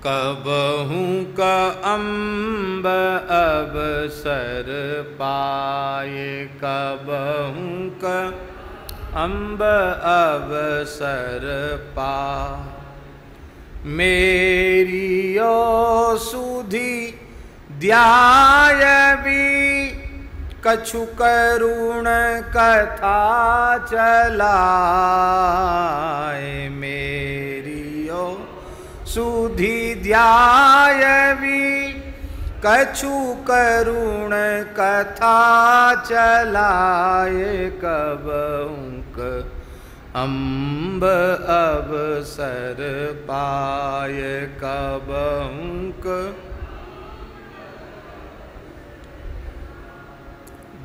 कबहू का अम्ब अवसर पाए, कबहू का अम्ब अवसर पा। मेरी ओ सुधि ध्यायबी, कछु करुण कथा चलाए। मेरी ओ सुधि ध्यायबी, कछु करुण कथा चलाए। कबहुक अम्ब अवसर पाय, कबहुक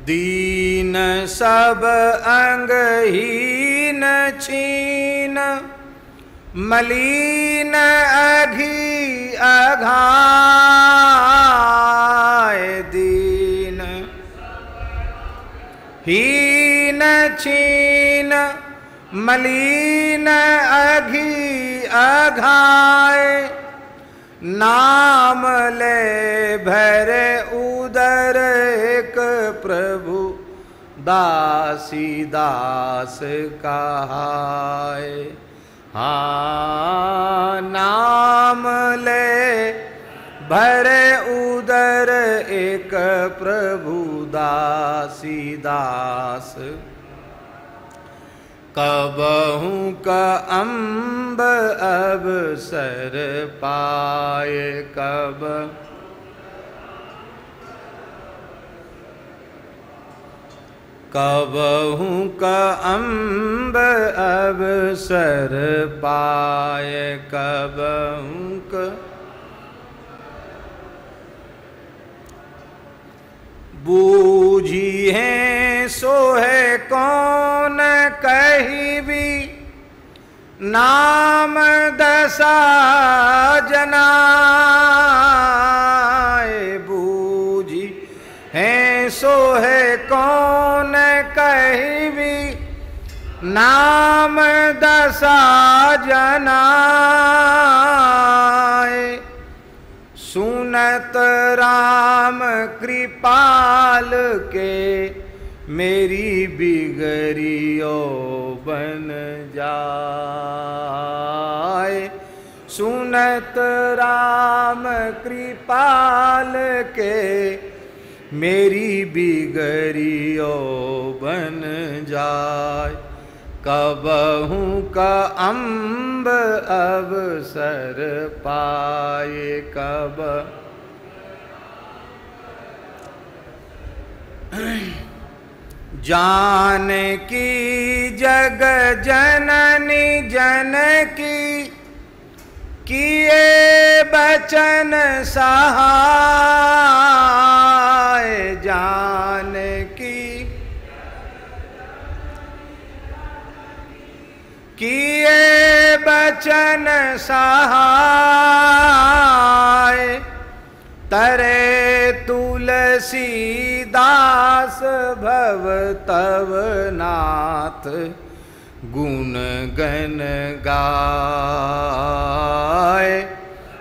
दीन सब अंगहीन छीन, मलीन अघी अघाय। दीन हीन छीन, मलीन अघी अघाय। नाम ले भरे उदर एक प्रभु, दासी दास कहाय। हाँ, नाम ले भरे उदर एक प्रभु, दासी दास। कबहू का अम्ब अवसर पाए, कबहू का अम्ब अवसर पाए। कबहू का बूझी है सो है कौन कही भी, नाम दशा जनाए। बूझी है सो है कौन कही भी, नाम दशा जनाए। सुनत राम कृपाल के, मेरी बिगड़ियो बन जाए। सुनत राम कृपाल के, मेरी बिगड़ियो बन जाए। कबहू का अम्ब अवसर पाए, कब जानकी जग जननी जनकी, किए बचन सहाय। जानकी किए बचन सहाय। तरे तुलसीदास भव तव नाथ, गुण गण गाय।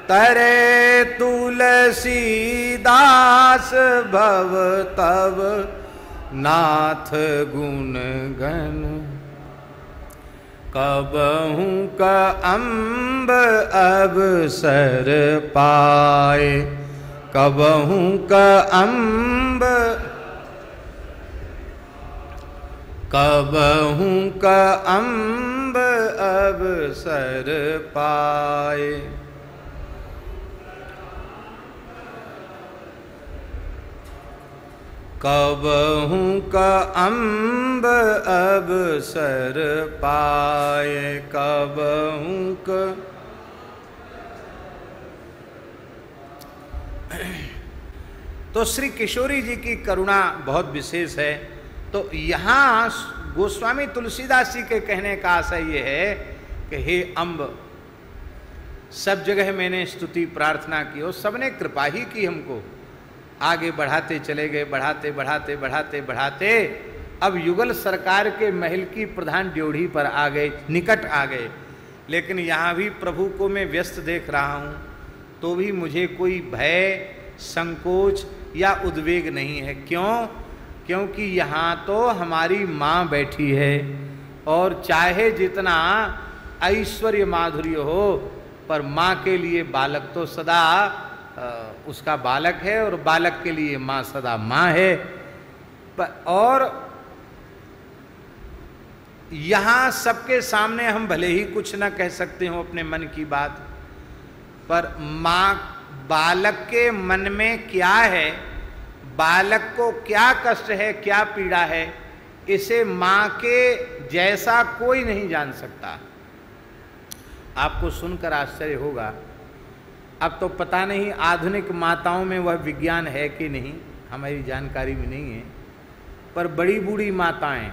तरे तुलसीदास भव तव नाथ, गुण गण। कबहू का अम्ब अवसर पाए, कबहू का अम्ब, कबहू का अम्ब अवसर पाए। कबहू का अम्ब अवसर पाए, कबहू का। तो श्री किशोरी जी की करुणा बहुत विशेष है। तो यहाँ गोस्वामी तुलसीदास जी के कहने का आशय ये है कि हे अम्ब, सब जगह मैंने स्तुति प्रार्थना की और सबने कृपा ही की हमको। आगे बढ़ाते चले गए, बढ़ाते बढ़ाते बढ़ाते बढ़ाते अब युगल सरकार के महल की प्रधान ड्योढ़ी पर आ गए, निकट आ गए। लेकिन यहाँ भी प्रभु को मैं व्यस्त देख रहा हूँ। तो भी मुझे कोई भय, संकोच या उद्वेग नहीं है। क्यों? क्योंकि यहाँ तो हमारी माँ बैठी है, और चाहे जितना ऐश्वर्य माधुर्य हो, पर माँ के लिए बालक तो सदा उसका बालक है, और बालक के लिए माँ सदा माँ है। और यहाँ सबके सामने हम भले ही कुछ ना कह सकते हो अपने मन की बात, पर माँ, बालक के मन में क्या है, बालक को क्या कष्ट है, क्या पीड़ा है, इसे माँ के जैसा कोई नहीं जान सकता। आपको सुनकर आश्चर्य होगा, अब तो पता नहीं आधुनिक माताओं में वह विज्ञान है कि नहीं, हमारी जानकारी में नहीं है, पर बड़ी बूढ़ी माताएं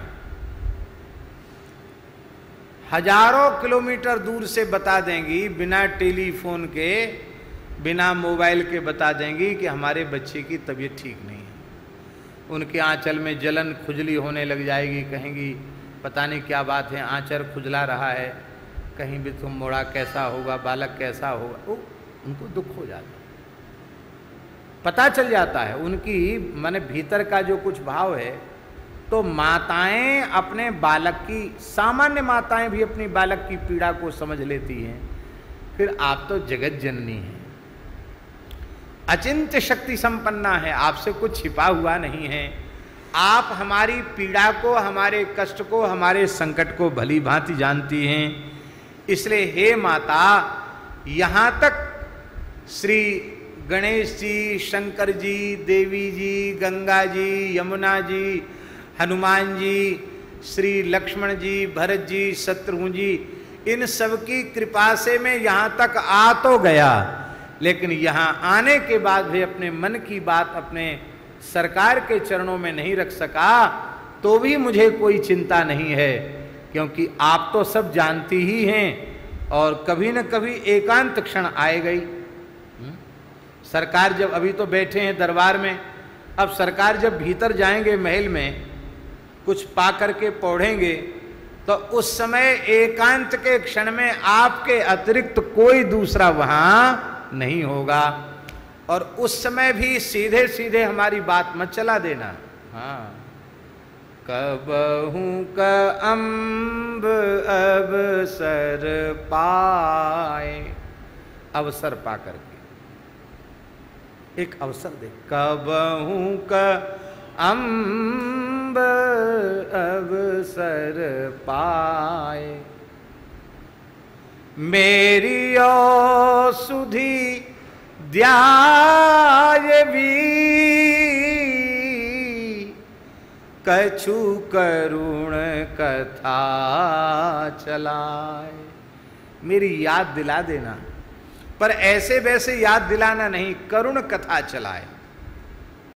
हजारों किलोमीटर दूर से बता देंगी, बिना टेलीफोन के, बिना मोबाइल के बता देंगी कि हमारे बच्चे की तबीयत ठीक नहीं है। उनके आंचल में जलन, खुजली होने लग जाएगी, कहेंगी पता नहीं क्या बात है, आंचल खुजला रहा है, कहीं भी तुम मोड़ा कैसा होगा, बालक कैसा होगा, उनको दुख हो जाता है, पता चल जाता है उनकी माने भीतर का जो कुछ भाव है। तो माताएं अपने बालक की, सामान्य माताएं भी अपनी बालक की पीड़ा को समझ लेती हैं। फिर आप तो जगत जननी हैं, अचिंत्य शक्ति संपन्ना है, आपसे कुछ छिपा हुआ नहीं है। आप हमारी पीड़ा को, हमारे कष्ट को, हमारे संकट को भली भांति जानती हैं। इसलिए हे माता, यहाँ तक श्री गणेश जी, शंकर जी, देवी जी, गंगा जी, यमुना जी, हनुमान जी, श्री लक्ष्मण जी, भरत जी, शत्रुघ्न जी, इन सब की कृपा से मैं यहाँ तक आ तो गया, लेकिन यहाँ आने के बाद भी अपने मन की बात अपने सरकार के चरणों में नहीं रख सका, तो भी मुझे कोई चिंता नहीं है, क्योंकि आप तो सब जानती ही हैं, और कभी न कभी एकांत क्षण आएगा ही। सरकार जब, अभी तो बैठे हैं दरबार में, अब सरकार जब भीतर जाएंगे महल में, कुछ पा करके पौढ़ेंगे, तो उस समय एकांत के क्षण में आपके अतिरिक्त कोई दूसरा वहां नहीं होगा, और उस समय भी सीधे सीधे हमारी बात मत चला देना। हाँ, कबहू का अम्ब अवसर पाए, अवसर पा करके एक अवसर दे, कबहू का अम्ब अवसर पाए, मेरी औषधि ध्याय भी, कछु करुण कथा चलाए। मेरी याद दिला देना, पर ऐसे वैसे याद दिलाना नहीं, करुण कथा चलाए।